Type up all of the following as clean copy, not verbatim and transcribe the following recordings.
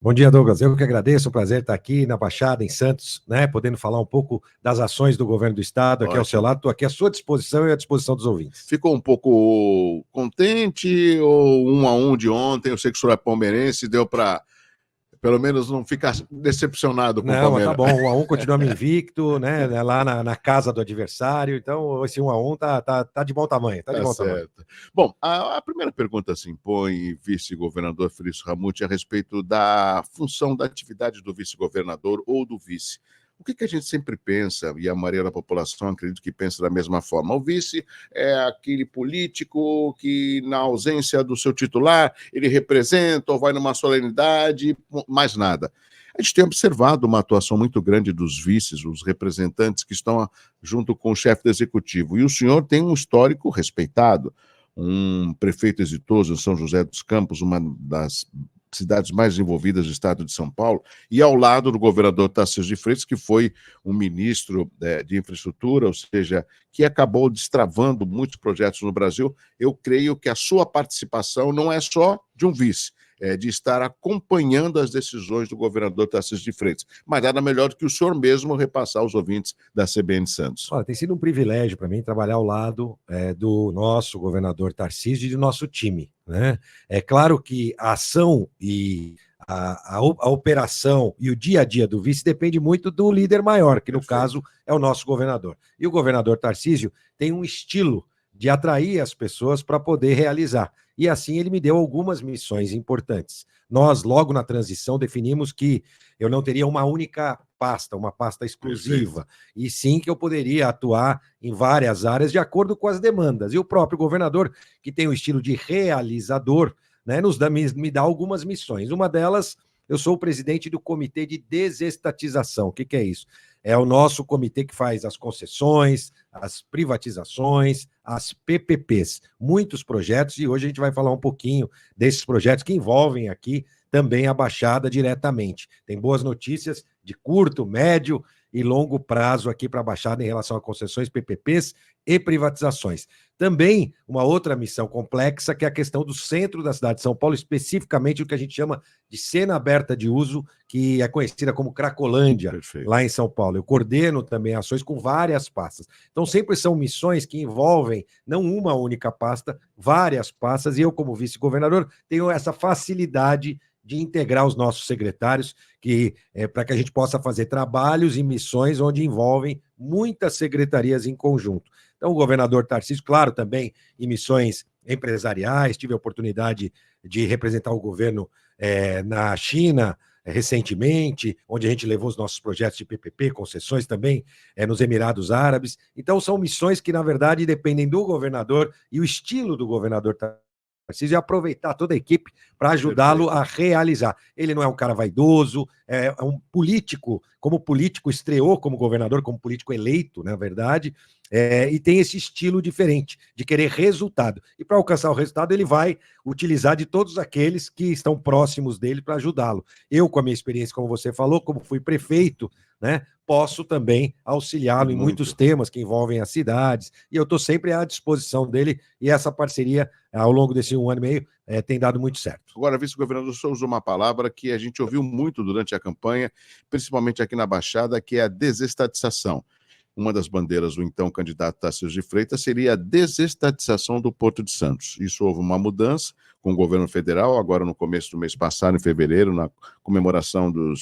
Bom dia, Douglas. Eu que agradeço, o prazer estar aqui na Baixada, em Santos, né, podendo falar um pouco das ações do governo do Estado, aqui ao seu Ótimo. lado, estou aqui à sua disposição e à disposição dos ouvintes. Ficou um pouco contente ou 1-1 de ontem? Eu sei que o senhor é palmeirense, deu para, pelo menos, não ficar decepcionado com o Não, mas tá Palmeiras. bom, 1-1 continuamos invicto, né, lá na casa do adversário, então esse 1-1 tá de bom tamanho, tá de Tá bom tamanho. certo. Bom, a primeira pergunta se impõe, vice-governador Felício Ramute, a respeito da função da atividade do vice-governador ou do vice. O que a gente sempre pensa, e a maioria da população acredito que pensa da mesma forma, o vice é aquele político que, na ausência do seu titular, ele representa ou vai numa solenidade, mais nada. A gente tem observado uma atuação muito grande dos vices, os representantes que estão junto com o chefe do executivo. E o senhor tem um histórico respeitado, um prefeito exitoso em São José dos Campos, uma das cidades mais envolvidas do estado de São Paulo, e ao lado do governador Tarcísio de Freitas, que foi um ministro de infraestrutura, ou seja, que acabou destravando muitos projetos no Brasil. Eu creio que a sua participação não é só de um vice, de estar acompanhando as decisões do governador Tarcísio de Freitas. Mas nada melhor do que o senhor mesmo repassar aos ouvintes da CBN Santos. Olha, tem sido um privilégio para mim trabalhar ao lado do nosso governador Tarcísio e do nosso time, né? É claro que a ação e a operação e o dia a dia do vice depende muito do líder maior, que no caso é o nosso governador. E o governador Tarcísio tem um estilo de atrair as pessoas para poder realizar. E assim ele me deu algumas missões importantes. Nós, logo na transição, definimos que eu não teria uma única pasta, uma pasta exclusiva, e sim que eu poderia atuar em várias áreas de acordo com as demandas. E o próprio governador, que tem o estilo de realizador, né, me dá algumas missões. Uma delas, eu sou o presidente do Comitê de Desestatização. O que é isso? É o nosso comitê que faz as concessões, as privatizações, as PPPs. Muitos projetos, e hoje a gente vai falar um pouquinho desses projetos que envolvem aqui também a Baixada diretamente. Tem boas notícias de curto, médio e longo prazo aqui para a Baixada em relação a concessões, PPPs e privatizações. Também uma outra missão complexa, que é a questão do centro da cidade de São Paulo, especificamente o que a gente chama de cena aberta de uso, que é conhecida como Cracolândia, lá em São Paulo. Eu coordeno também ações com várias pastas. Então, sempre são missões que envolvem não uma única pasta, várias pastas, e eu, como vice-governador, tenho essa facilidade de integrar os nossos secretários, para que a gente possa fazer trabalhos e missões onde envolvem muitas secretarias em conjunto. Então, o governador Tarcísio, claro, também em missões empresariais, tive a oportunidade de representar o governo na China recentemente, onde a gente levou os nossos projetos de PPP, concessões também nos Emirados Árabes. Então, são missões que, na verdade, dependem do governador e o estilo do governador Tarcísio, e aproveitar toda a equipe para ajudá-lo a realizar. Ele não é um cara vaidoso, é um político, como político estreou como governador, como político eleito, na verdade, e tem esse estilo diferente, de querer resultado. E para alcançar o resultado, ele vai utilizar de todos aqueles que estão próximos dele para ajudá-lo. Eu, com a minha experiência, como você falou, como fui prefeito, né, posso também auxiliá-lo em muitos temas que envolvem as cidades, e eu estou sempre à disposição dele, e essa parceria, ao longo desse 1 ano e meio, tem dado muito certo. Agora, vice-governador, o senhor usou uma palavra que a gente ouviu muito durante a campanha, principalmente aqui na Baixada, que é a desestatização. Uma das bandeiras do então candidato Tarcísio de Freitas seria a desestatização do Porto de Santos. Isso houve uma mudança com o governo federal, agora no começo do mês passado, em fevereiro, na comemoração do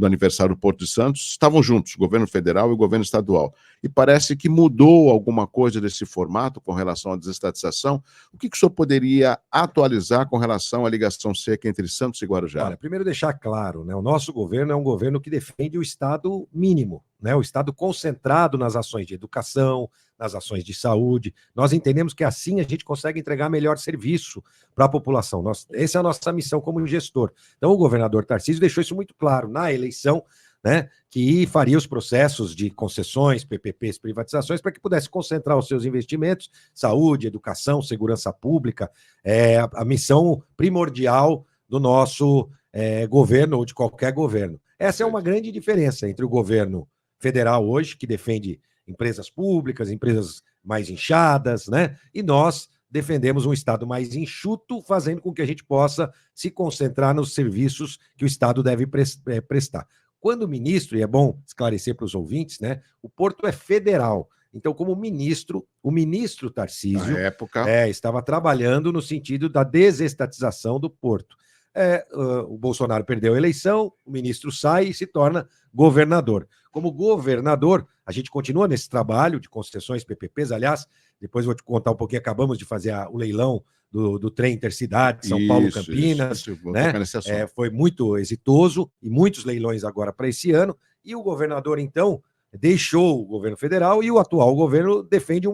aniversário do Porto de Santos, estavam juntos, governo federal e governo estadual. E parece que mudou alguma coisa desse formato com relação à desestatização. O que o senhor poderia atualizar com relação à ligação seca entre Santos e Guarujá? Olha, primeiro deixar claro, né, o nosso governo é um governo que defende o Estado mínimo, né, o Estado concentrado nas ações de educação, nas ações de saúde. Nós entendemos que assim a gente consegue entregar melhor serviço para a população. Essa é a nossa missão como gestor. Então, o governador Tarcísio deixou isso muito claro na eleição, né, que faria os processos de concessões, PPPs, privatizações, para que pudesse concentrar os seus investimentos, saúde, educação, segurança pública, a missão primordial do nosso governo ou de qualquer governo. Essa é uma grande diferença entre o governo federal hoje, que defende empresas públicas, empresas mais inchadas, né? E nós, defendemos um Estado mais enxuto, fazendo com que a gente possa se concentrar nos serviços que o Estado deve prestar. Quando o ministro, e é bom esclarecer para os ouvintes, né, o Porto é federal. Então, como ministro, o ministro Tarcísio Na época, estava trabalhando no sentido da desestatização do Porto. O Bolsonaro perdeu a eleição, o ministro sai e se torna governador. Como governador, a gente continua nesse trabalho de concessões PPPs. Aliás, depois vou te contar um pouquinho, acabamos de fazer o leilão do trem intercidade, São Paulo-Campinas, né? Foi muito exitoso e muitos leilões agora para esse ano. E o governador, então, deixou o governo federal e o atual governo defende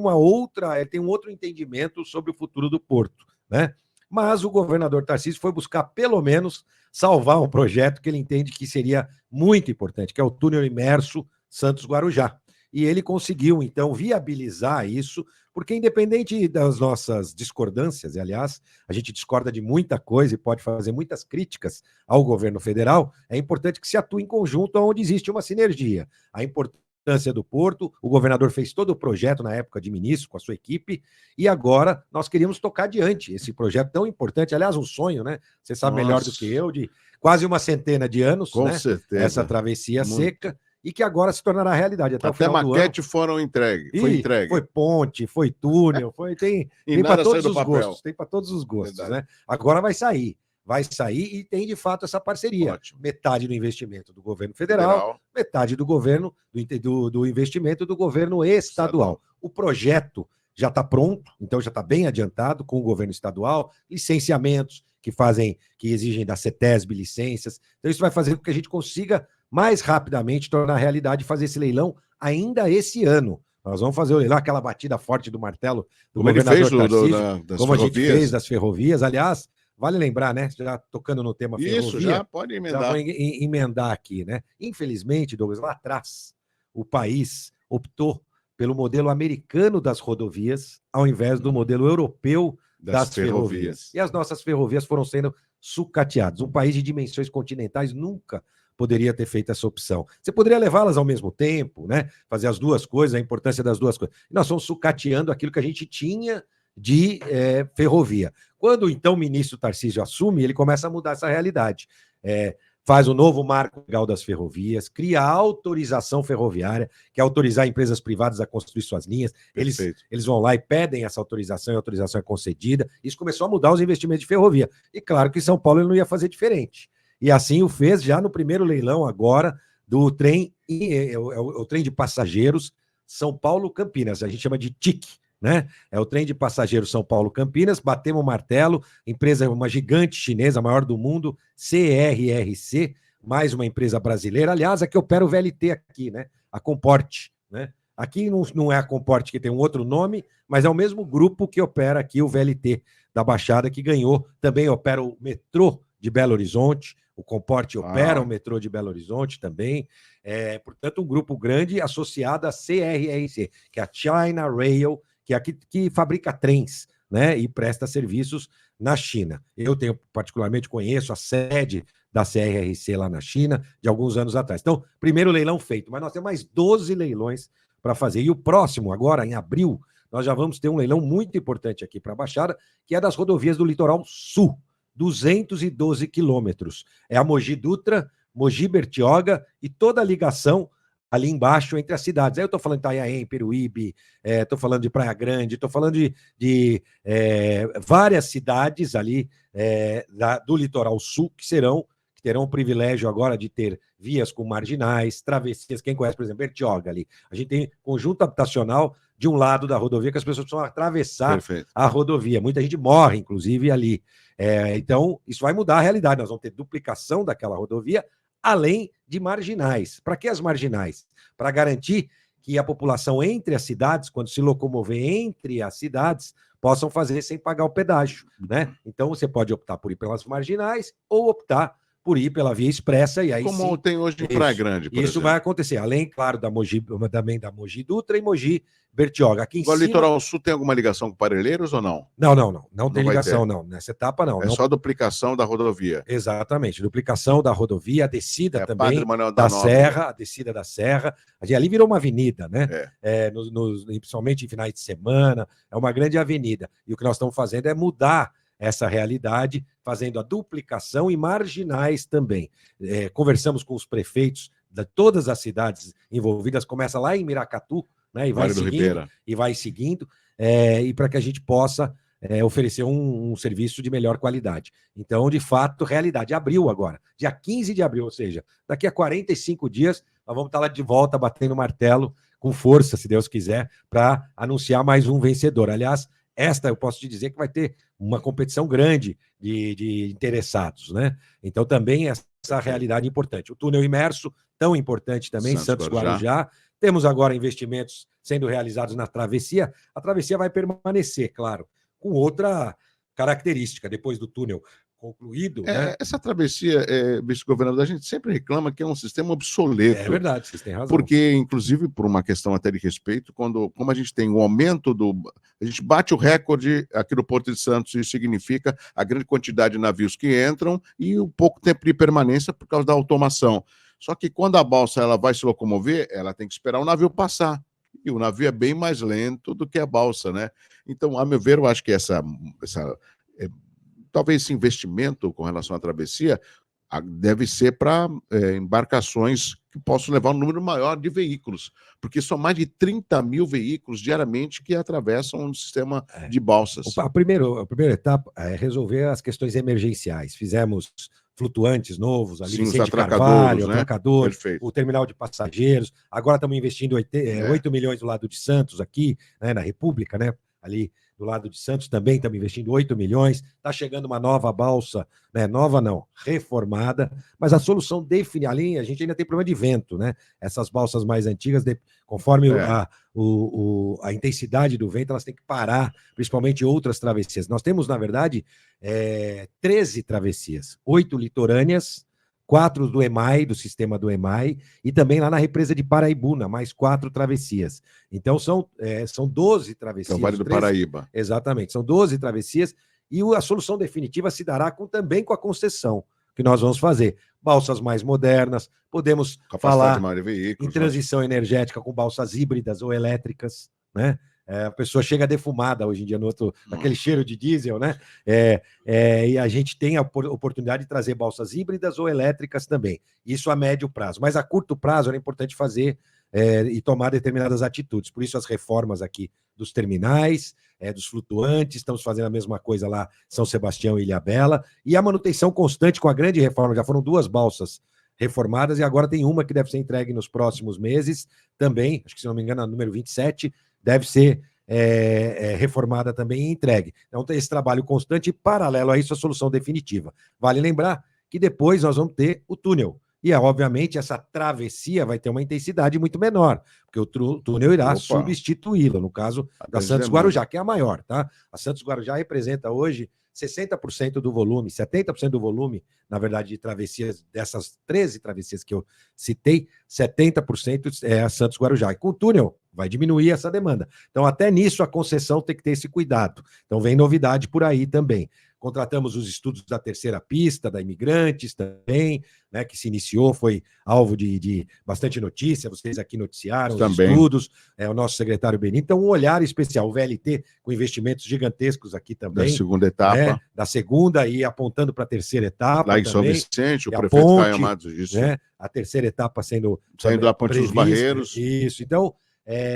tem um outro entendimento sobre o futuro do Porto, né? Mas o governador Tarcísio foi buscar, pelo menos, salvar um projeto que ele entende que seria muito importante, que é o túnel imerso Santos-Guarujá. E ele conseguiu, então, viabilizar isso, porque independente das nossas discordâncias, e aliás, a gente discorda de muita coisa e pode fazer muitas críticas ao governo federal, é importante que se atue em conjunto onde existe uma sinergia. A importância do Porto, o governador fez todo o projeto na época de ministro com a sua equipe, e agora nós queríamos tocar adiante esse projeto tão importante, aliás, um sonho, né? Você sabe melhor do que eu, de quase uma centena de anos, com né? certeza. Essa travessia seca, e que agora se tornará realidade. Até o final maquete foram entregue. Foi entregue. Foi ponte, foi túnel, tem para todos os gostos, tem para todos os gostos, né? Agora vai sair e tem de fato essa parceria. Ótimo. Metade do investimento do governo federal. Metade do governo do investimento do governo estadual. O projeto já está pronto, então já está bem adiantado com o governo estadual, licenciamentos que exigem da CETESB licenças. Então isso vai fazer com que a gente consiga mais rapidamente tornar realidade e fazer esse leilão ainda esse ano. Nós vamos fazer o leilão, aquela batida forte do martelo do governador Tarcísio, como a gente fez das ferrovias. Aliás, vale lembrar, né? Já tocando no tema ferrovia. Isso, já pode emendar. Já vou emendar aqui, né? Infelizmente, Douglas, lá atrás, o país optou pelo modelo americano das rodovias, ao invés do modelo europeu das ferrovias. E as nossas ferrovias foram sendo sucateadas. Um país de dimensões continentais nunca poderia ter feito essa opção. Você poderia levá-las ao mesmo tempo, né? Fazer as duas coisas, a importância das duas coisas. E nós fomos sucateando aquilo que a gente tinha de ferrovia. Quando, então, o ministro Tarcísio assume, ele começa a mudar essa realidade. Faz o novo marco legal das ferrovias, cria a autorização ferroviária, que é autorizar empresas privadas a construir suas linhas. Eles vão lá e pedem essa autorização, e a autorização é concedida. Isso começou a mudar os investimentos de ferrovia. E claro que São Paulo ele não ia fazer diferente. E assim o fez já no primeiro leilão agora do trem, o trem de passageiros São Paulo-Campinas, a gente chama de TIC, né? É o trem de passageiros São Paulo-Campinas, batemos o martelo, empresa, uma gigante chinesa, a maior do mundo, CRRC, mais uma empresa brasileira, aliás, a que opera o VLT aqui, né? A Comporte, né? Aqui não é a Comporte, que tem um outro nome, mas é o mesmo grupo que opera aqui o VLT da Baixada, que ganhou, também opera o metrô de Belo Horizonte, o Comporte opera o metrô de Belo Horizonte também, portanto, um grupo grande associado à CRRC, que é a China Rail, que é aqui que fabrica trens, né, e presta serviços na China. Eu particularmente conheço a sede da CRRC lá na China, de alguns anos atrás. Então, primeiro leilão feito, mas nós temos mais 12 leilões para fazer. E o próximo, agora, em abril, nós já vamos ter um leilão muito importante aqui para a Baixada, que é das rodovias do Litoral Sul, 212 quilômetros. É a Mogi Dutra, Mogi Bertioga e toda a ligação ali embaixo entre as cidades. Aí eu estou falando de Itanhaém, Peruíbe, estou falando de Praia Grande, estou falando de várias cidades ali do Litoral Sul que terão o privilégio agora de ter vias com marginais, travessias. Quem conhece, por exemplo, Bertioga ali. A gente tem conjunto habitacional de um lado da rodovia que as pessoas precisam atravessar a rodovia. Muita gente morre, inclusive, ali. Então, isso vai mudar a realidade. Nós vamos ter duplicação daquela rodovia, além de marginais. Para que as marginais? Para garantir que a população entre as cidades, quando se locomover entre as cidades, possam fazer sem pagar o pedágio, né? Então, você pode optar por ir pelas marginais ou optar por ir pela via expressa, e aí Como sim, tem hoje em Praia Grande, por isso exemplo. vai acontecer, além, claro, também da Mogi Dutra e Mogi Bertioga. Aqui em Agora, o cima... Litoral Sul tem alguma ligação com Parelheiros ou não? Não tem Não vai ligação, ter. não. Nessa etapa, não. É Não. só duplicação da rodovia. Exatamente, duplicação da rodovia, a descida É Padre também Manuel da da Nóbrega. Serra, a descida da Serra. Ali virou uma avenida, né? É. Principalmente em finais de semana, é uma grande avenida. E o que nós estamos fazendo é mudar essa realidade, fazendo a duplicação e marginais também. Conversamos com os prefeitos de todas as cidades envolvidas, começa lá em Miracatu, né? E vai Vale do seguindo, Ribeira. e vai seguindo, e para que a gente possa oferecer um serviço de melhor qualidade. Então, de fato, realidade. Abril agora, dia 15 de abril, ou seja, daqui a 45 dias, nós vamos estar lá de volta, batendo martelo, com força, se Deus quiser, para anunciar mais um vencedor. Aliás, esta eu posso te dizer que vai ter uma competição grande de interessados, né? Então, também essa realidade importante. O túnel imerso, tão importante também, Santos Guarujá. Temos agora investimentos sendo realizados na travessia. A travessia vai permanecer, claro, com outra característica, depois do túnel concluído, né? Essa travessia, vice-governador, a gente sempre reclama que é um sistema obsoleto. É verdade, vocês têm razão. Porque, inclusive, por uma questão até de respeito, como a gente tem o aumento a gente bate o recorde aqui no Porto de Santos, isso significa a grande quantidade de navios que entram e o pouco tempo de permanência por causa da automação. Só que quando a balsa ela vai se locomover, ela tem que esperar o navio passar. E o navio é bem mais lento do que a balsa, né? Então, a meu ver, eu acho que talvez esse investimento com relação à travessia deve ser para embarcações que possam levar um número maior de veículos, porque são mais de 30 mil veículos diariamente que atravessam um sistema de balsas. A primeira etapa é resolver as questões emergenciais. Fizemos flutuantes novos, ali Vicente Carvalho, né? atracadores, o terminal de passageiros. Agora estamos investindo 8 milhões do lado de Santos, aqui, né, na República, né? Ali do lado de Santos também estamos investindo 8 milhões. Está chegando uma nova balsa, né? Nova não, reformada, mas a solução definitiva, ali a gente ainda tem problema de vento, né? Essas balsas mais antigas, conforme a intensidade do vento, elas têm que parar, principalmente outras travessias. Nós temos, na verdade, 13 travessias, 8 litorâneas, 4 do EMAI, do sistema do EMAI, e também lá na represa de Paraibuna, mais 4 travessias. Então, são 12 travessias. É o Vale do Paraíba. Exatamente, são 12 travessias, e a solução definitiva se dará também com a concessão que nós vamos fazer. Balsas mais modernas, podemos falar em transição energética com balsas híbridas ou elétricas, né? A pessoa chega defumada hoje em dia, aquele cheiro de diesel, né? E a gente tem a oportunidade de trazer balsas híbridas ou elétricas também. Isso a médio prazo. Mas a curto prazo era importante fazer e tomar determinadas atitudes. Por isso as reformas aqui dos terminais, dos flutuantes, estamos fazendo a mesma coisa lá São Sebastião e Ilhabela, e a manutenção constante com a grande reforma. Já foram 2 balsas reformadas e agora tem uma que deve ser entregue nos próximos meses também, acho que se não me engano, a número 27, deve ser reformada também e entregue. Então, tem esse trabalho constante e, paralelo a isso, a solução definitiva. Vale lembrar que depois nós vamos ter o túnel. E, obviamente, essa travessia vai ter uma intensidade muito menor, porque o túnel irá substituí-la, no caso da Santos Guarujá, que é a maior, tá? A Santos Guarujá representa hoje 60% do volume, 70% do volume, na verdade, de travessias, dessas 13 travessias que eu citei, 70% é a Santos Guarujá. E com o túnel, vai diminuir essa demanda. Então, até nisso, a concessão tem que ter esse cuidado. Então, vem novidade por aí também. Contratamos os estudos da terceira pista, da Imigrantes também, né, que se iniciou, foi alvo de bastante notícia, vocês aqui noticiaram também. Os estudos, o nosso secretário Benito. Então, um olhar especial, o VLT, com investimentos gigantescos aqui também. Da segunda etapa. Né, da segunda e apontando para a terceira etapa. Lá em São Vicente, o prefeito Caio Amados disse. Né, a terceira etapa saindo da Ponte dos Barreiros. Isso, então,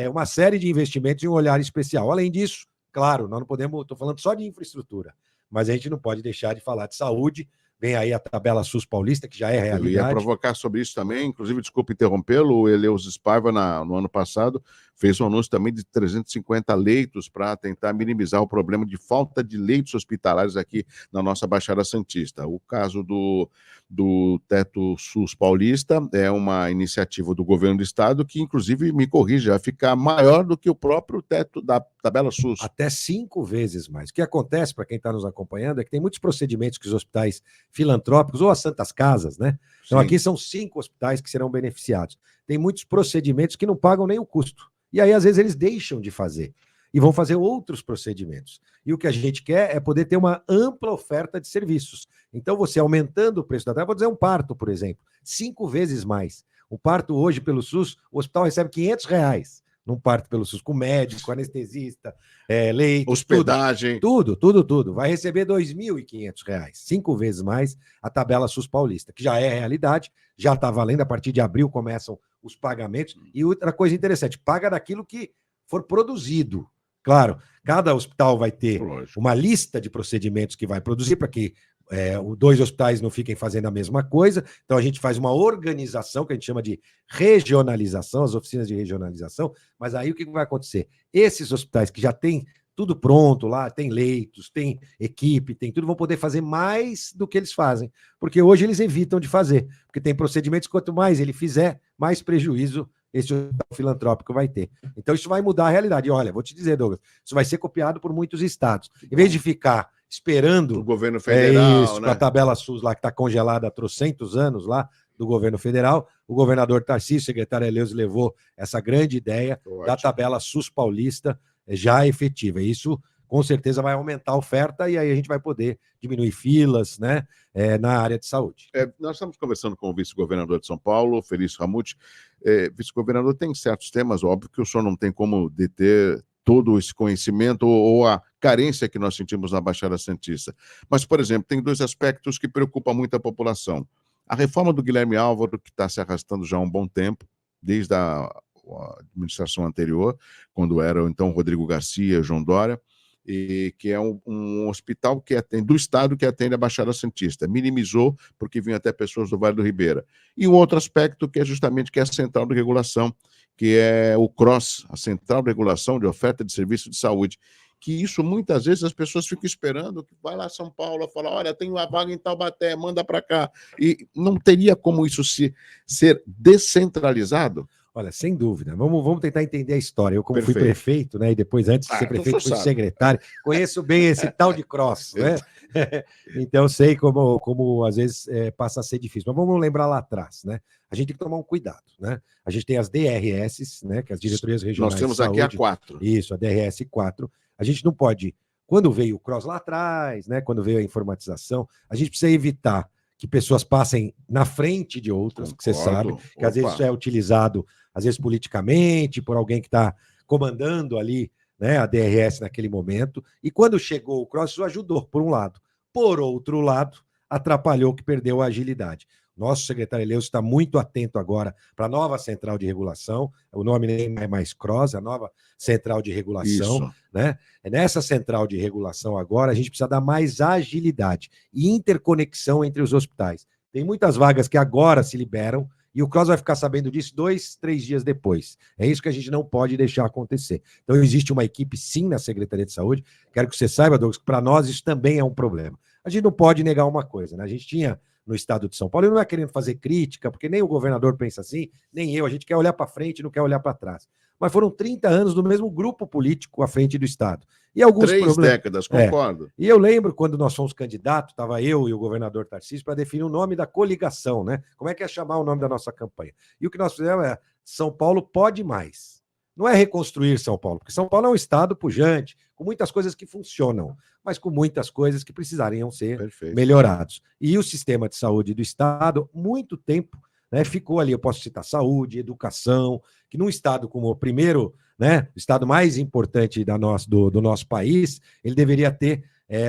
uma série de investimentos e um olhar especial. Além disso, claro, nós não podemos, estou falando só de infraestrutura, mas a gente não pode deixar de falar de saúde. Vem aí a tabela SUS paulista, que já é realidade. Eu ia provocar sobre isso também, inclusive, desculpe interrompê-lo, o Eleus Paiva, no ano passado, fez um anúncio também de 350 leitos para tentar minimizar o problema de falta de leitos hospitalares aqui na nossa Baixada Santista. O caso do Teto SUS paulista é uma iniciativa do governo do estado que, inclusive, me corrija, vai ficar maior do que o próprio teto da tabela SUS. Até 5 vezes mais. O que acontece, para quem está nos acompanhando, é que tem muitos procedimentos que os hospitais filantrópicos ou as Santas Casas, né? Então, Sim. aqui são 5 hospitais que serão beneficiados. Tem muitos procedimentos que não pagam nem o custo. E aí, às vezes, eles deixam de fazer e vão fazer outros procedimentos. E o que a gente quer é poder ter uma ampla oferta de serviços. Então, você aumentando o preço da terapia, vou dizer um parto, por exemplo, 5 vezes mais. O parto hoje, pelo SUS, o hospital recebe R$ 500 num parto pelo SUS, com médico, com anestesista, leito, hospedagem. Tudo. Vai receber R$ 2.500, 5 vezes mais a tabela SUS paulista, que já é realidade, já está valendo, a partir de abril começam os pagamentos. E outra coisa interessante, paga daquilo que for produzido. Claro, cada hospital vai ter uma lista de procedimentos que vai produzir para que os 2 hospitais não fiquem fazendo a mesma coisa. Então, a gente faz uma organização que a gente chama de regionalização, as oficinas de regionalização. Mas aí o que vai acontecer? Esses hospitais que já têm tudo pronto lá, tem leitos, tem equipe, tem tudo, vão poder fazer mais do que eles fazem. Porque hoje eles evitam de fazer. Porque tem procedimentos, quanto mais ele fizer, mais prejuízo esse hospital filantrópico vai ter. Então, isso vai mudar a realidade. E olha, vou te dizer, Douglas, isso vai ser copiado por muitos estados. Em vez de ficar esperando o governo federal, com a tabela SUS lá que está congelada há trocentos anos lá do governo federal, o governador Tarcísio, o secretário Eleuso, levou essa grande ideia da tabela SUS paulista já efetiva. E isso, com certeza, vai aumentar a oferta e aí a gente vai poder diminuir filas, né, na área de saúde. Nós estamos conversando com o vice-governador de São Paulo, Felício Ramute. Vice-governador, tem certos temas, óbvio, que o senhor não tem como deter todo esse conhecimento ou a carência que nós sentimos na Baixada Santista. Mas, por exemplo, tem 2 aspectos que preocupam muito a população. A reforma do Guilherme Álvaro, que está se arrastando já há um bom tempo, desde a administração anterior, quando era então Rodrigo Garcia, João Dória, e que é um hospital que atende, do estado que atende a Baixada Santista. Minimizou, porque vinham até pessoas do Vale do Ribeira. E um outro aspecto que é justamente que é a Central de Regulação, que é o CROSS, a Central de Regulação de Oferta de Serviço de Saúde, que isso muitas vezes as pessoas ficam esperando que vai lá São Paulo, fala, olha, tem uma vaga em Taubaté, manda para cá. E não teria como isso ser descentralizado? Olha, sem dúvida. Vamos tentar entender a história. Eu, como fui prefeito, né? E depois, antes de ser prefeito, fui secretário, conheço bem esse tal de CROSS, né? Então, sei como às vezes passa a ser difícil. Mas vamos lembrar lá atrás, né? A gente tem que tomar um cuidado, né? A gente tem as DRS, né? Que é as diretorias regionais Nós temos de saúde. aqui a 4. Isso, a DRS 4. A gente não pode. Quando veio o CROSS lá atrás, né? Quando veio a informatização, a gente precisa evitar que pessoas passem na frente de outras, que você sabe, que às vezes isso é utilizado, às vezes politicamente, por alguém que está comandando ali, né, a DRS naquele momento. E quando chegou o CROSS, isso ajudou, por um lado. Por outro lado, atrapalhou, que perdeu a agilidade. Nosso secretário Eleuso está muito atento agora para a nova central de regulação, o nome nem é mais CROSS, a nova central de regulação, né? Nessa central de regulação agora, a gente precisa dar mais agilidade e interconexão entre os hospitais. Tem muitas vagas que agora se liberam e o CROSS vai ficar sabendo disso 2, 3 dias depois. É isso que a gente não pode deixar acontecer. Então, existe uma equipe, sim, na Secretaria de Saúde. Quero que você saiba, Douglas, que para nós isso também é um problema. A gente não pode negar uma coisa, né? A gente tinha no estado de São Paulo, e não é querendo fazer crítica, porque nem o governador pensa assim, nem eu, a gente quer olhar para frente, não quer olhar para trás. Mas foram 30 anos do mesmo grupo político à frente do estado. E alguns 3 décadas, concordo. E eu lembro quando nós fomos candidatos, estava eu e o governador Tarcísio para definir o nome da coligação, né? Como é que é chamar o nome da nossa campanha? E o que nós fizemos é São Paulo pode mais. Não é reconstruir São Paulo, porque São Paulo é um estado pujante, com muitas coisas que funcionam, mas com muitas coisas que precisariam ser melhorados. E o sistema de saúde do estado, muito tempo, né, ficou ali, eu posso citar saúde, educação, que num estado como o primeiro, né, o estado mais importante do nosso país, ele deveria ter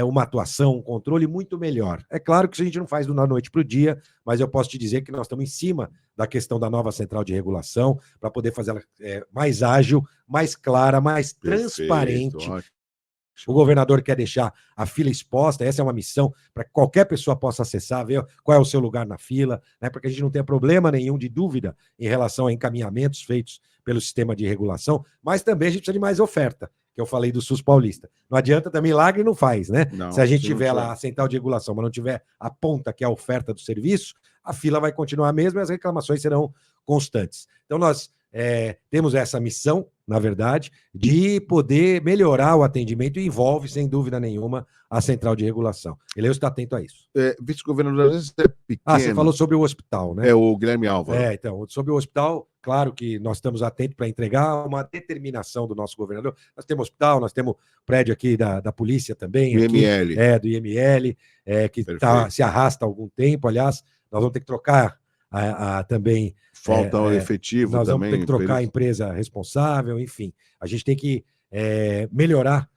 uma atuação, um controle muito melhor. É claro que isso a gente não faz da noite para o dia, mas eu posso te dizer que nós estamos em cima da questão da nova central de regulação, para poder fazer ela mais ágil, mais clara, mais transparente. O governador quer deixar a fila exposta, essa é uma missão para que qualquer pessoa possa acessar, ver qual é o seu lugar na fila, né, para que a gente não tenha problema nenhum de dúvida em relação a encaminhamentos feitos pelo sistema de regulação, mas também a gente precisa de mais oferta, que eu falei do SUS paulista. Não adianta também, milagre não faz, né? Não, se a gente tiver lá a central de regulação, mas não tiver a ponta, que é a oferta do serviço, a fila vai continuar a mesma e as reclamações serão constantes. Então, nós temos essa missão, na verdade, de poder melhorar o atendimento e envolve, sem dúvida nenhuma, a Central de Regulação. Ele está atento a isso. Vice-governador, às vezes é pequeno. Você falou sobre o hospital, né? O Guilherme Álvaro. Então, sobre o hospital, claro que nós estamos atentos para entregar uma determinação do nosso governador. Nós temos hospital, nós temos prédio aqui da polícia também. Do aqui, IML. Do IML, que se arrasta há algum tempo. Aliás, nós vamos ter que trocar também... Falta um efetivo nós também. Nós vamos ter que trocar a empresa responsável, enfim. A gente tem que melhorar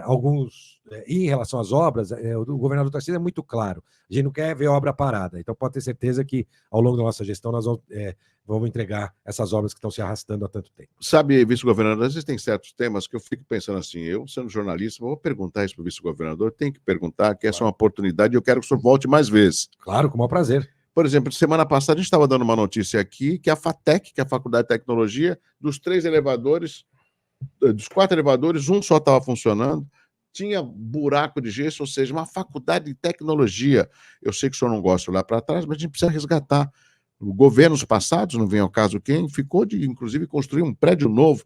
alguns... em relação às obras, o governador Tarcísio é muito claro. A gente não quer ver obra parada. Então, pode ter certeza que, ao longo da nossa gestão, nós vamos entregar essas obras que estão se arrastando há tanto tempo. Sabe, vice-governador, às vezes tem certos temas que eu fico pensando assim, eu, sendo jornalista, vou perguntar isso para o vice-governador, tem que perguntar, que essa é uma oportunidade e eu quero que o senhor volte mais vezes. Claro, com o maior prazer. Por exemplo, semana passada a gente estava dando uma notícia aqui que a FATEC, que é a Faculdade de Tecnologia, dos 3 elevadores, dos 4 elevadores, um só estava funcionando, tinha buraco de gesso, ou seja, uma faculdade de tecnologia. Eu sei que o senhor não gosta de olhar para trás, mas a gente precisa resgatar. Governos passados, não vem ao caso quem, ficou de, inclusive, construir um prédio novo.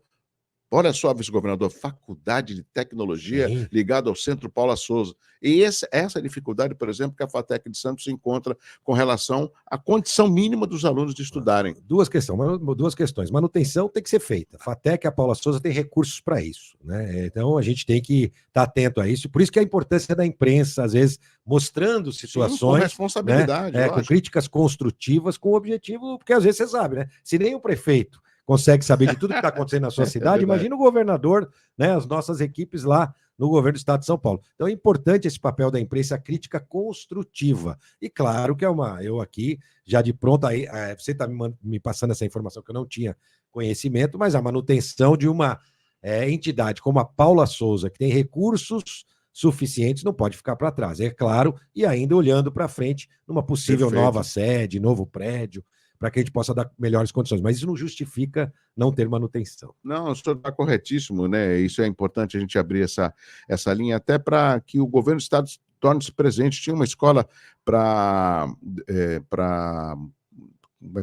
Olha só, vice-governador, Faculdade de Tecnologia ligada ao Centro Paula Souza. E essa dificuldade, por exemplo, que a FATEC de Santos encontra com relação à condição mínima dos alunos de estudarem. Duas questões. Manutenção tem que ser feita. A FATEC e a Paula Souza têm recursos para isso, né? Então, a gente tem que estar atento a isso. Por isso que a importância da imprensa, às vezes, mostrando situações... com responsabilidade, né? Com críticas construtivas, com o objetivo... Porque, às vezes, você sabe, né? Se nem o prefeito consegue saber de tudo que está acontecendo na sua cidade, imagina o governador, né, as nossas equipes lá no governo do estado de São Paulo. Então é importante esse papel da imprensa, a crítica construtiva. E claro que eu aqui, já de pronto, aí você está me passando essa informação que eu não tinha conhecimento, mas a manutenção de uma entidade como a Paula Souza, que tem recursos suficientes, não pode ficar para trás, é claro, e ainda olhando para frente numa possível nova sede, novo prédio, para que a gente possa dar melhores condições. Mas isso não justifica não ter manutenção. Não, o senhor está corretíssimo, né? Isso é importante a gente abrir essa linha, até para que o governo do estado torne-se presente. Tinha uma escola para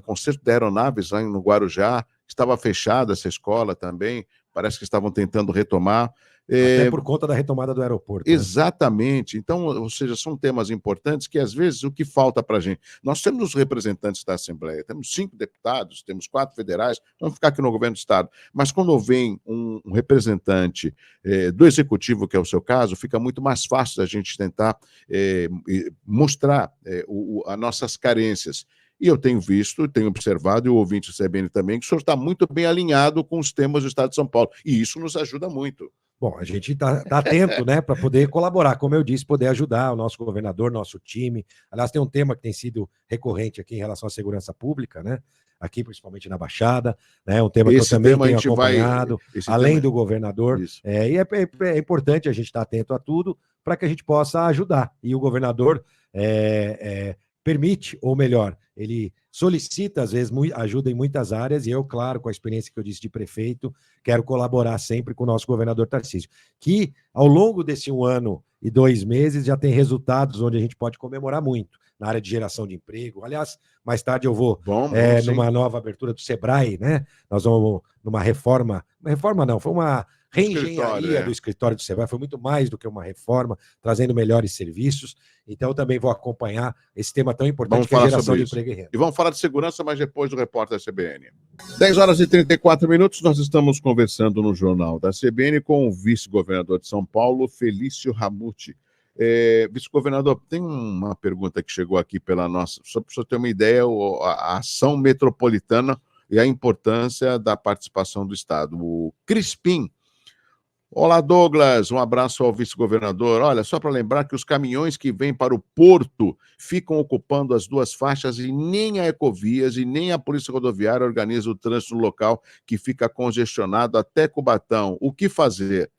conserto de aeronaves lá no Guarujá, estava fechada essa escola também, parece que estavam tentando retomar. Até por conta da retomada do aeroporto. Exatamente. Né? Então, ou seja, são temas importantes que, às vezes, o que falta para a gente... Nós temos os representantes da Assembleia, temos 5 deputados, temos 4 federais, vamos ficar aqui no governo do Estado. Mas quando vem um representante do Executivo, que é o seu caso, fica muito mais fácil da gente tentar mostrar as nossas carências. E eu tenho visto, tenho observado, e o ouvinte do CBN também, que o senhor está muito bem alinhado com os temas do Estado de São Paulo. E isso nos ajuda muito. Bom, a gente está atento, né, para poder colaborar, como eu disse, poder ajudar o nosso governador, nosso time. Aliás, tem um tema que tem sido recorrente aqui em relação à segurança pública, né? Aqui, principalmente na Baixada, né? Um tema que eu também tenho acompanhado, além do governador. E é importante a gente estar atento a tudo para que a gente possa ajudar. E o governador permite, ou melhor, ele solicita, às vezes, ajuda em muitas áreas, e eu, claro, com a experiência que eu disse de prefeito, quero colaborar sempre com o nosso governador Tarcísio, que, ao longo desse 1 ano e 2 meses, já tem resultados onde a gente pode comemorar muito, na área de geração de emprego. Aliás, mais tarde eu vou numa nova abertura do Sebrae, né? Nós vamos numa reforma não, foi uma reengenharia do escritório do Sebrae, foi muito mais do que uma reforma, trazendo melhores serviços. Então, eu também vou acompanhar esse tema tão importante que é a geração de emprego e renda. E vamos falar de segurança, mas depois do repórter da CBN. 10h34, nós estamos conversando no Jornal da CBN com o vice-governador de São Paulo, Felício Ramute. Vice-governador, tem uma pergunta que chegou aqui pela nossa, só para você ter uma ideia, a ação metropolitana e a importância da participação do Estado. O Crispim. Olá, Douglas, um abraço ao vice-governador. Olha, só para lembrar que os caminhões que vêm para o porto ficam ocupando as 2 faixas e nem a Ecovias e nem a Polícia Rodoviária organiza o trânsito no local, que fica congestionado até Cubatão. O que fazer?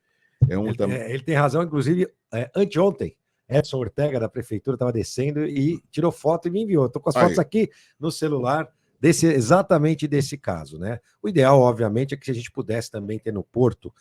Ele tem razão, inclusive, anteontem, Edson Ortega, da Prefeitura, estava descendo e tirou foto e me enviou. Estou com as fotos aqui no celular, exatamente desse caso, né? O ideal, obviamente, é que a gente pudesse também ter no porto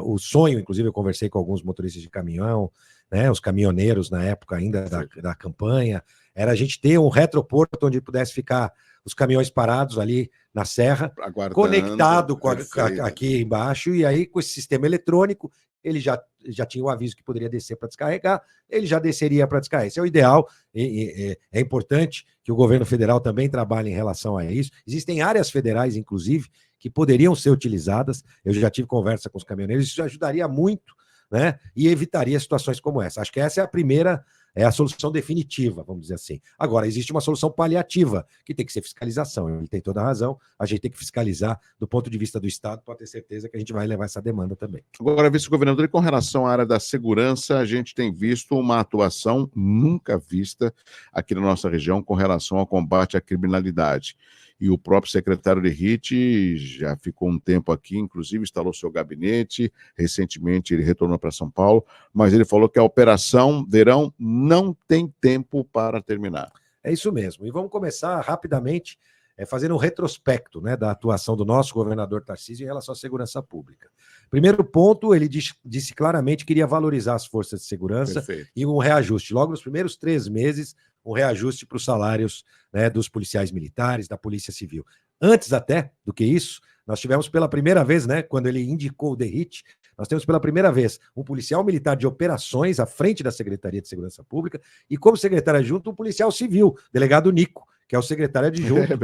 o sonho, inclusive eu conversei com alguns motoristas de caminhão, né, os caminhoneiros na época ainda da campanha, era a gente ter um retroporto onde pudesse ficar os caminhões parados ali na serra, Aguardando, conectado com aqui embaixo, e aí com esse sistema eletrônico, ele já tinha o aviso que poderia descer para descarregar, ele já desceria para descarregar. Esse é o ideal, é importante que o governo federal também trabalhe em relação a isso. Existem áreas federais, inclusive, que poderiam ser utilizadas, eu já tive conversa com os caminhoneiros, isso ajudaria muito, né, e evitaria situações como essa. Acho que essa é a primeira, é a solução definitiva, vamos dizer assim. Agora, existe uma solução paliativa, que tem que ser fiscalização. Ele tem toda a razão, a gente tem que fiscalizar do ponto de vista do Estado, pode ter certeza que a gente vai levar essa demanda também. Agora, vice-governador, e com relação à área da segurança, a gente tem visto uma atuação nunca vista aqui na nossa região com relação ao combate à criminalidade. E o próprio secretário de RIT já ficou um tempo aqui, inclusive instalou seu gabinete, recentemente ele retornou para São Paulo, mas ele falou que a Operação Verão não tem tempo para terminar. É isso mesmo, e vamos começar rapidamente fazendo um retrospecto, né, da atuação do nosso governador Tarcísio em relação à segurança pública. Primeiro ponto, ele disse claramente que queria valorizar as forças de segurança. Perfeito. E um reajuste. Logo nos primeiros 3 meses, um reajuste para os salários, né, dos policiais militares, da Polícia Civil. Antes até do que isso, nós tivemos pela primeira vez, né, quando ele indicou o DERIT, nós temos pela primeira vez um policial militar de operações à frente da Secretaria de Segurança Pública e como secretário adjunto um policial civil, delegado Nico, que é o secretário adjunto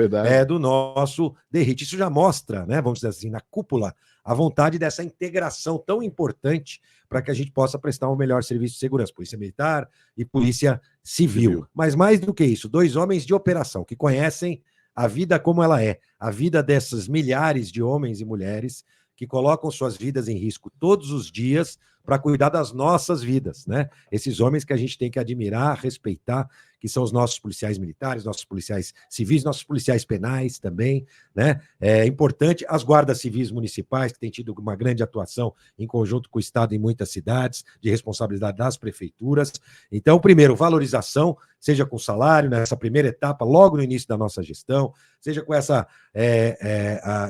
do nosso DERIT. Isso já mostra, né, vamos dizer assim, na cúpula, a vontade dessa integração tão importante para que a gente possa prestar um melhor serviço de segurança, Polícia Militar e Polícia Civil. Mas mais do que isso, 2 homens de operação que conhecem a vida como ela é, a vida dessas milhares de homens e mulheres que colocam suas vidas em risco todos os dias para cuidar das nossas vidas, né? Esses homens que a gente tem que admirar, respeitar, que são os nossos policiais militares, nossos policiais civis, nossos policiais penais também, né? É importante as guardas civis municipais, que têm tido uma grande atuação em conjunto com o Estado em muitas cidades, de responsabilidade das prefeituras. Então, primeiro, valorização, seja com salário, nessa primeira etapa, logo no início da nossa gestão, seja com essa,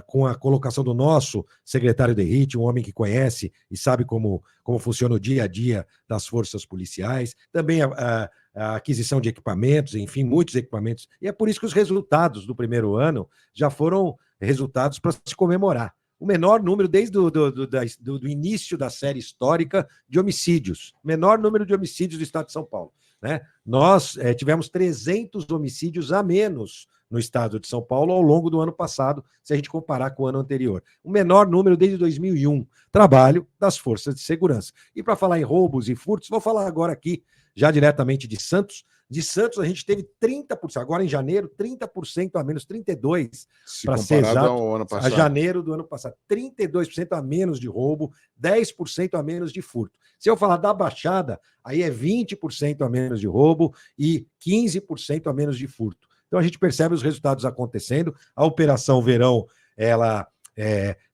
com a colocação do nosso secretário de RIT, um homem que conhece e sabe como funciona o dia a dia das forças policiais, também a aquisição de equipamentos, enfim, muitos equipamentos, e é por isso que os resultados do primeiro ano já foram resultados para se comemorar. O menor número, desde do início da série histórica de homicídios, menor número de homicídios do Estado de São Paulo, né? Nós tivemos 300 homicídios a menos no Estado de São Paulo ao longo do ano passado, se a gente comparar com o ano anterior. O menor número desde 2001. Trabalho das forças de segurança. E para falar em roubos e furtos, vou falar agora aqui, já diretamente de Santos. De Santos, a gente teve 30%, agora em janeiro, 30% a menos, 32%, para ser exato, ao ano passado. A janeiro do ano passado. 32% a menos de roubo, 10% a menos de furto. Se eu falar da Baixada, aí é 20% a menos de roubo e 15% a menos de furto. Então a gente percebe os resultados acontecendo. A Operação Verão, ela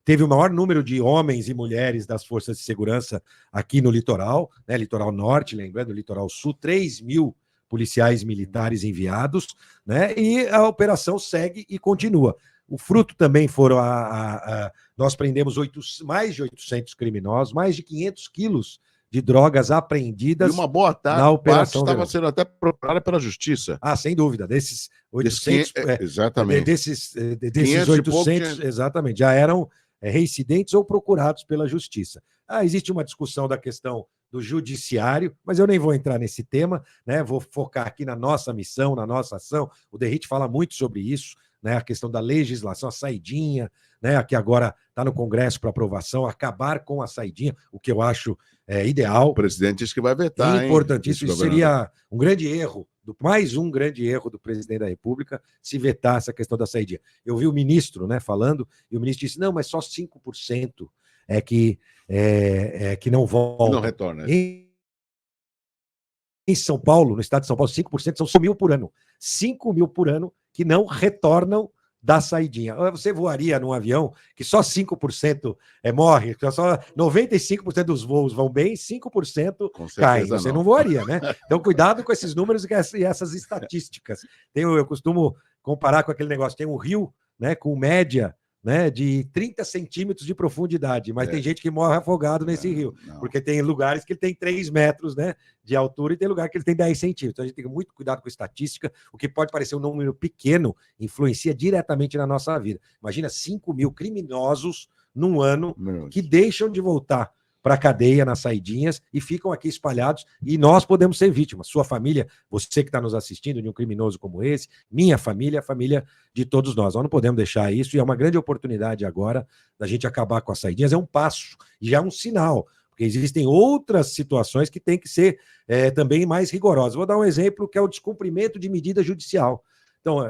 teve o maior número de homens e mulheres das forças de segurança aqui no litoral, né, litoral norte, lembrando, litoral sul, 3.000 policiais militares enviados, né, e a operação segue e continua. O fruto também foram nós prendemos mais de 800 criminosos, mais de 500 quilos de drogas apreendidas. E uma boa na operação estava sendo até procurada pela justiça. Ah, sem dúvida. Desses 800, exatamente. Desses 800, exatamente, já eram reincidentes ou procurados pela justiça. Existe uma discussão da questão do judiciário, mas eu nem vou entrar nesse tema, né? Vou focar aqui na nossa missão, na nossa ação. O DERIT fala muito sobre isso, né? A questão da legislação, a saidinha, né? Que agora está no Congresso para aprovação, acabar com a saidinha, o que eu acho ideal. O presidente disse que vai vetar. Importantíssimo. Isso seria um grande erro, mais um grande erro do presidente da República, se vetar essa questão da saidinha. Eu vi o ministro, né, falando, e o ministro disse, não, mas só 5% que não volta. Não retorna. Em São Paulo, no estado de São Paulo, 5% são 5.000 por ano. 5.000 por ano que não retornam da saidinha. Você voaria num avião que só 5% morre, só 95% dos voos vão bem, 5% caem. Você não voaria, né? Então, cuidado com esses números e essas estatísticas. Eu costumo comparar com aquele negócio, tem um rio, né, com média né, de 30 centímetros de profundidade, mas tem gente que morre afogado nesse rio, porque tem lugares que ele tem 3 metros, né, de altura e tem lugar que ele tem 10 centímetros. Então a gente tem muito cuidado com estatística, o que pode parecer um número pequeno, influencia diretamente na nossa vida. Imagina 5 mil criminosos num ano que deixam de voltar para a cadeia nas saidinhas e ficam aqui espalhados, e nós podemos ser vítimas. Sua família, você que está nos assistindo de um criminoso como esse, minha família, a família de todos nós. Nós não podemos deixar isso, e é uma grande oportunidade agora da gente acabar com as saidinhas. É um passo, e já é um sinal, porque existem outras situações que têm que ser também mais rigorosas. Vou dar um exemplo, que é o descumprimento de medida judicial. Então,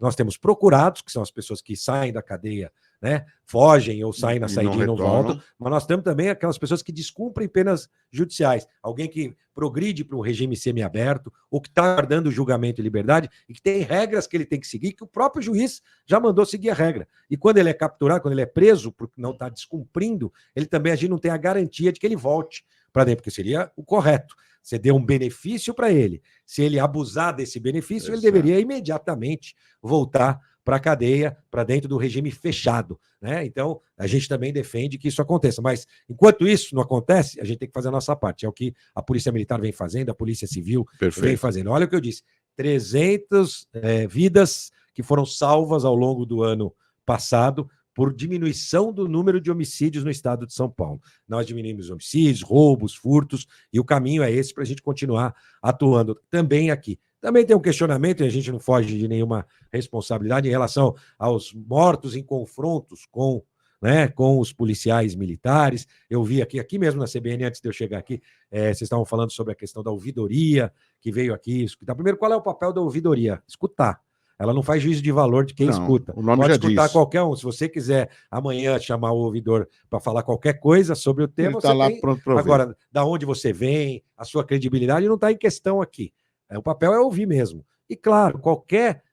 nós temos procurados, que são as pessoas que saem da cadeia, né, fogem ou saem na saidinha e não voltam, mas nós temos também aquelas pessoas que descumprem penas judiciais. Alguém que progride para um regime semiaberto, ou que está guardando julgamento e liberdade, e que tem regras que ele tem que seguir, que o próprio juiz já mandou seguir a regra. E quando ele é capturado, quando ele é preso, porque não está descumprindo, ele também, a gente não tem a garantia de que ele volte para dentro, porque seria o correto. Você deu um benefício para ele. Se ele abusar desse benefício, ele deveria imediatamente voltar para a cadeia, para dentro do regime fechado, né? Então, a gente também defende que isso aconteça. Mas, enquanto isso não acontece, a gente tem que fazer a nossa parte. É o que a Polícia Militar vem fazendo, a Polícia Civil vem fazendo. Olha o que eu disse, 300 vidas que foram salvas ao longo do ano passado por diminuição do número de homicídios no estado de São Paulo. Nós diminuímos homicídios, roubos, furtos, e o caminho é esse para a gente continuar atuando também aqui. Também tem um questionamento, e a gente não foge de nenhuma responsabilidade, em relação aos mortos em confrontos com, né, com os policiais militares. Eu vi aqui mesmo na CBN, antes de eu chegar aqui, vocês estavam falando sobre a questão da ouvidoria, que veio aqui escutar. Primeiro, qual é o papel da ouvidoria? Escutar. Ela não faz juízo de valor de quem escuta. O nome pode já escutar diz. Qualquer um. Se você quiser amanhã chamar o ouvidor para falar qualquer coisa sobre o tema, ele está lá tem. Pronto para ouvir. Agora, da onde você vem, a sua credibilidade não está em questão aqui. O papel é ouvir mesmo. E, claro, qualquer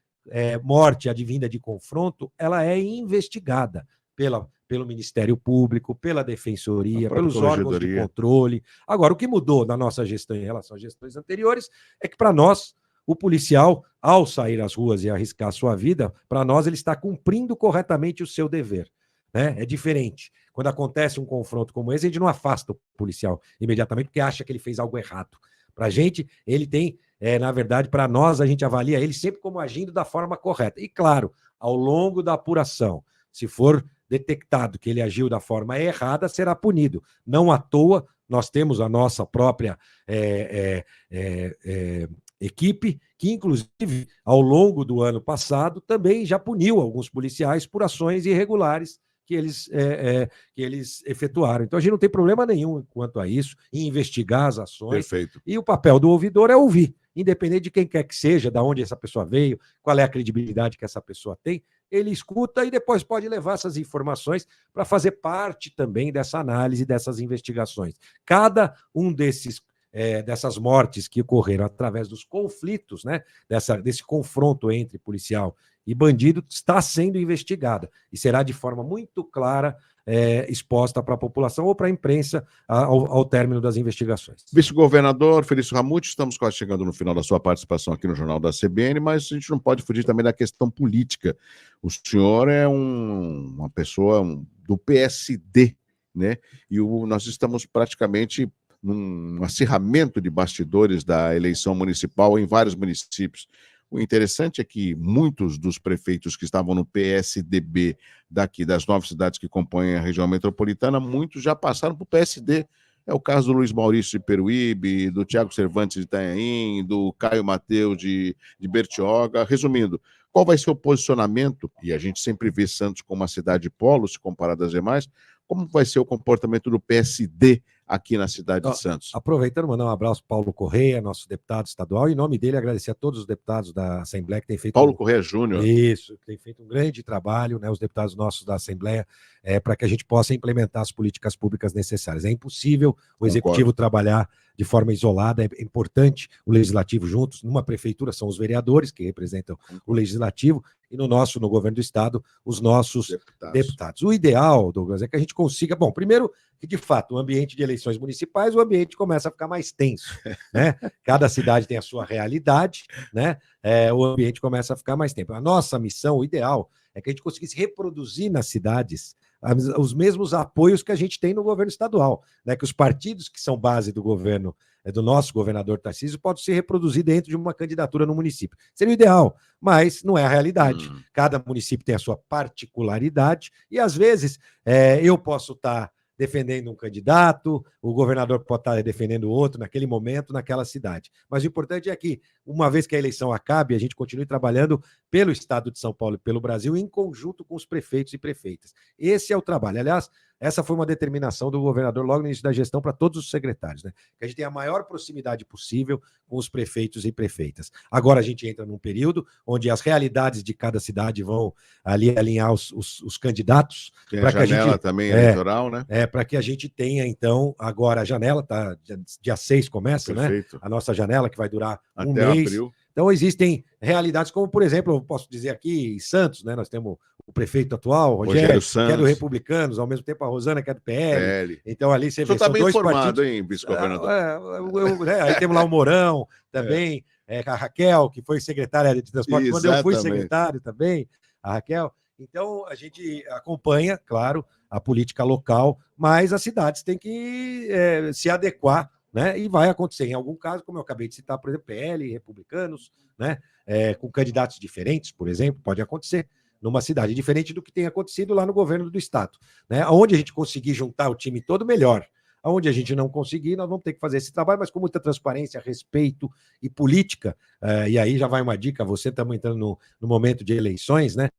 morte advinda de confronto, ela é investigada pelo Ministério Público, pela Defensoria, pelos órgãos de controle. Agora, o que mudou na nossa gestão em relação às gestões anteriores é que, para nós, o policial, ao sair às ruas e arriscar a sua vida, para nós ele está cumprindo corretamente o seu dever, né? É diferente. Quando acontece um confronto como esse, a gente não afasta o policial imediatamente porque acha que ele fez algo errado. Para a gente, ele tem, na verdade, para nós, a gente avalia ele sempre como agindo da forma correta. E, claro, ao longo da apuração, se for detectado que ele agiu da forma errada, será punido. Não à toa, nós temos a nossa própria equipe, que inclusive, ao longo do ano passado, também já puniu alguns policiais por ações irregulares que eles efetuaram. Então, a gente não tem problema nenhum quanto a isso, em investigar as ações. Perfeito. E o papel do ouvidor é ouvir, independente de quem quer que seja, de onde essa pessoa veio, qual é a credibilidade que essa pessoa tem, ele escuta e depois pode levar essas informações para fazer parte também dessa análise, dessas investigações. Cada um dessas mortes que ocorreram através dos conflitos, né, desse confronto entre policial e bandido, está sendo investigada e será de forma muito clara exposta para a população ou para a imprensa ao término das investigações. Vice-governador Felício Ramute, estamos quase chegando no final da sua participação aqui no Jornal da CBN, mas a gente não pode fugir também da questão política. O senhor é uma pessoa do PSD, né? E nós estamos praticamente num acirramento de bastidores da eleição municipal em vários municípios. O interessante é que muitos dos prefeitos que estavam no PSDB daqui, das 9 cidades que compõem a região metropolitana, muitos já passaram para o PSD. É o caso do Luiz Maurício de Peruíbe, do Tiago Cervantes de Itanhaém, do Caio Mateus de Bertioga. Resumindo, qual vai ser o posicionamento? E a gente sempre vê Santos como uma cidade polo, se comparado às demais. Como vai ser o comportamento do PSD aqui na cidade de Santos? Aproveitando, mandar um abraço para Paulo Correia, nosso deputado estadual, e em nome dele agradecer a todos os deputados da Assembleia que têm feito... Paulo Correia Júnior. Isso, que tem feito um grande trabalho, né, os deputados nossos da Assembleia, para que a gente possa implementar as políticas públicas necessárias. É impossível o Executivo trabalhar de forma isolada, é importante o Legislativo juntos. Numa prefeitura são os vereadores que representam o Legislativo, e no governo do Estado, os nossos deputados. O ideal, Douglas, é que a gente consiga... Bom, primeiro, que de fato, o ambiente de eleições municipais, o ambiente começa a ficar mais tenso, né? Cada cidade tem a sua realidade, né? O ambiente começa a ficar mais tenso. A nossa missão, o ideal, é que a gente conseguisse reproduzir nas cidades os mesmos apoios que a gente tem no governo estadual, né? Que os partidos que são base do governo, do nosso governador Tarcísio, podem se reproduzir dentro de uma candidatura no município. Seria o ideal, mas não é a realidade. Cada município tem a sua particularidade e, às vezes, eu posso estar defendendo um candidato, o governador pode estar defendendo outro naquele momento, naquela cidade. Mas o importante é que, uma vez que a eleição acabe, a gente continue trabalhando pelo Estado de São Paulo e pelo Brasil em conjunto com os prefeitos e prefeitas. Esse é o trabalho. Aliás, essa foi uma determinação do governador logo no início da gestão para todos os secretários, né? Que a gente tenha a maior proximidade possível com os prefeitos e prefeitas. Agora a gente entra num período onde as realidades de cada cidade vão ali alinhar os candidatos. Tem a janela também eleitoral, né? Para que a gente tenha, então, agora a janela, tá, dia 6 começa, Perfeito. né? A nossa janela, que vai durar até um mês. Abril. Então, existem realidades, como, por exemplo, eu posso dizer aqui, em Santos, né? Nós temos o prefeito atual, Rogério Santos, que é do Republicanos, ao mesmo tempo a Rosana, que é do PL. Então, ali você vê, está bem dois informado, partidos. hein, vice-governador? Aí temos lá o Mourão também, a Raquel, que foi secretária de transporte, quando eu fui secretário também, a Raquel. Então, a gente acompanha, claro, a política local, mas as cidades têm que se adequar, né? E vai acontecer em algum caso, como eu acabei de citar, por exemplo, PL, Republicanos, né? Com candidatos diferentes, por exemplo, pode acontecer numa cidade diferente do que tem acontecido lá no governo do estado, né? Onde a gente conseguir juntar o time todo, melhor. Onde a gente não conseguir, nós vamos ter que fazer esse trabalho, mas com muita transparência, respeito e política. E aí já vai uma dica, você estamos entrando no momento de eleições, né?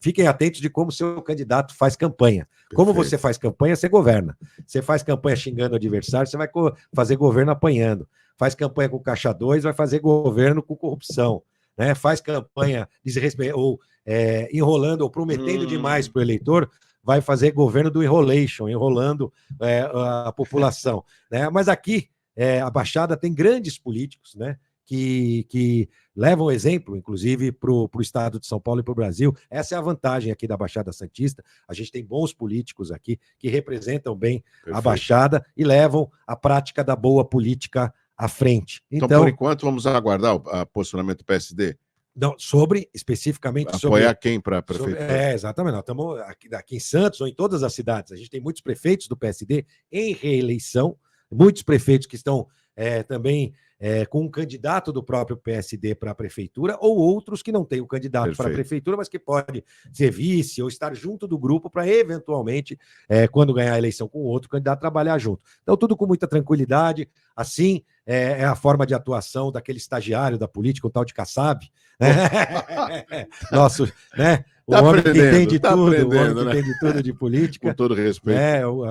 Fiquem atentos de como seu candidato faz campanha. Perfeito. Como você faz campanha, você governa. Você faz campanha xingando o adversário, você vai fazer governo apanhando. Faz campanha com caixa 2, vai fazer governo com corrupção. Né? Faz campanha ou enrolando ou prometendo demais para o eleitor, vai fazer governo do enrolation, enrolando a população. Né? Mas aqui, a Baixada tem grandes políticos, né? Que levam exemplo, inclusive, para o estado de São Paulo e para o Brasil. Essa é a vantagem aqui da Baixada Santista. A gente tem bons políticos aqui que representam bem a Baixada e levam a prática da boa política à frente. Então, por enquanto, vamos aguardar o posicionamento do PSD? Não, especificamente apoiar quem para prefeito? Exatamente. Nós estamos aqui em Santos ou em todas as cidades. A gente tem muitos prefeitos do PSD em reeleição, muitos prefeitos que estão também com um candidato do próprio PSD para a prefeitura, ou outros que não têm o candidato para a prefeitura, mas que pode ser vice ou estar junto do grupo para, eventualmente, quando ganhar a eleição com outro candidato, trabalhar junto. Então, tudo com muita tranquilidade. Assim, é a forma de atuação daquele estagiário da política, o tal de Kassab. Nosso, né? O homem que entende tudo, o homem que entende tudo de política. Com todo respeito.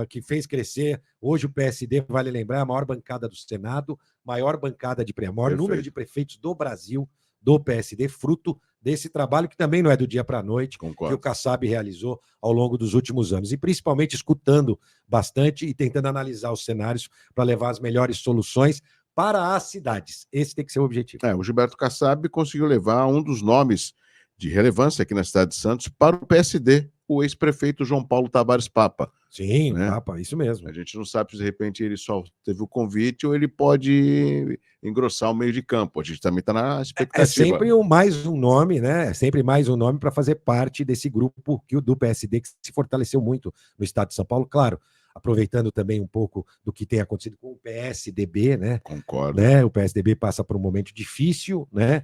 Que fez crescer. Hoje o PSD, vale lembrar, a maior bancada do Senado, maior bancada de maior número de prefeitos do Brasil, do PSD, fruto desse trabalho que também não é do dia para a noite, Concordo. Que o Kassab realizou ao longo dos últimos anos. E principalmente escutando bastante e tentando analisar os cenários para levar as melhores soluções para as cidades. Esse tem que ser o objetivo. O Gilberto Kassab conseguiu levar um dos nomes de relevância aqui na cidade de Santos para o PSD, o ex-prefeito João Paulo Tavares Papa. Sim, né? Papa, isso mesmo. A gente não sabe se de repente ele só teve o convite ou ele pode engrossar o meio de campo. A gente também está na expectativa. É sempre mais um nome, né? É sempre mais um nome para fazer parte desse grupo do PSD que se fortaleceu muito no estado de São Paulo, claro. Aproveitando também um pouco do que tem acontecido com o PSDB, né? Concordo. Né? O PSDB passa por um momento difícil, né?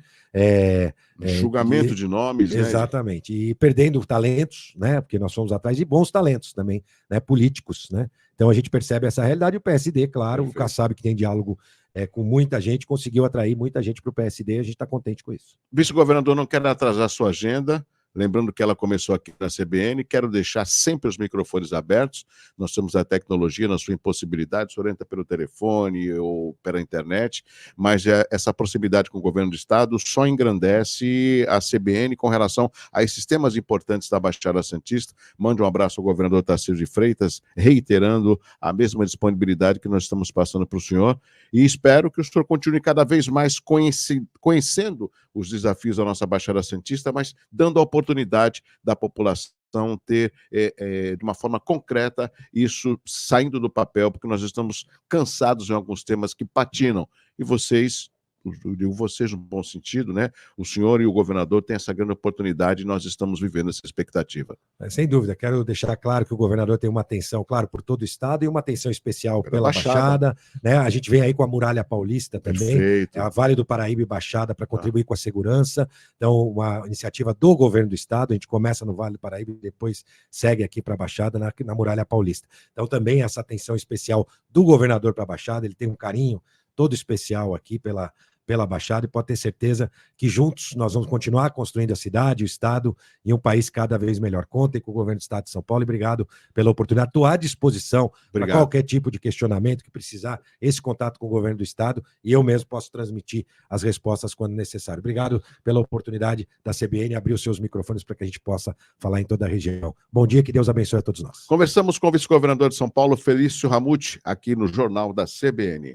Julgamento de nomes, exatamente. Né? E perdendo talentos, né? Porque nós fomos atrás de bons talentos também, né? Políticos, né? Então a gente percebe essa realidade. O PSD, claro, Perfeito. O Kassab, que tem diálogo com muita gente, conseguiu atrair muita gente para o PSD, a gente está contente com isso. Vice-governador, não quero atrasar a sua agenda. Lembrando que ela começou aqui na CBN, quero deixar sempre os microfones abertos. Nós temos a tecnologia na sua impossibilidade, se orienta pelo telefone ou pela internet, mas essa proximidade com o governo do estado só engrandece a CBN com relação a esses temas importantes da Baixada Santista. Mande um abraço ao governador Tarcísio de Freitas, reiterando a mesma disponibilidade que nós estamos passando para o senhor, e espero que o senhor continue cada vez mais conhecendo os desafios da nossa Baixada Santista, mas dando a oportunidade da população ter, de uma forma concreta, isso saindo do papel, porque nós estamos cansados em alguns temas que patinam, e vocês eu digo vocês no bom sentido, né? O senhor e o governador têm essa grande oportunidade e nós estamos vivendo essa expectativa. Sem dúvida, quero deixar claro que o governador tem uma atenção, claro, por todo o estado e uma atenção especial pela Baixada, né? A gente vem aí com a Muralha Paulista também, a Vale do Paraíba e Baixada para contribuir com a segurança. Então, uma iniciativa do governo do estado, a gente começa no Vale do Paraíba e depois segue aqui para a Baixada, na Muralha Paulista. Então, também essa atenção especial do governador para a Baixada, ele tem um carinho todo especial aqui pela Baixada, e pode ter certeza que juntos nós vamos continuar construindo a cidade, o estado e um país cada vez melhor. Contem com o governo do estado de São Paulo e obrigado pela oportunidade. Estou à disposição para qualquer tipo de questionamento que precisar, esse contato com o governo do estado, e eu mesmo posso transmitir as respostas quando necessário. Obrigado pela oportunidade da CBN abrir os seus microfones para que a gente possa falar em toda a região. Bom dia, que Deus abençoe a todos nós. Conversamos com o vice-governador de São Paulo, Felício Ramute, aqui no Jornal da CBN.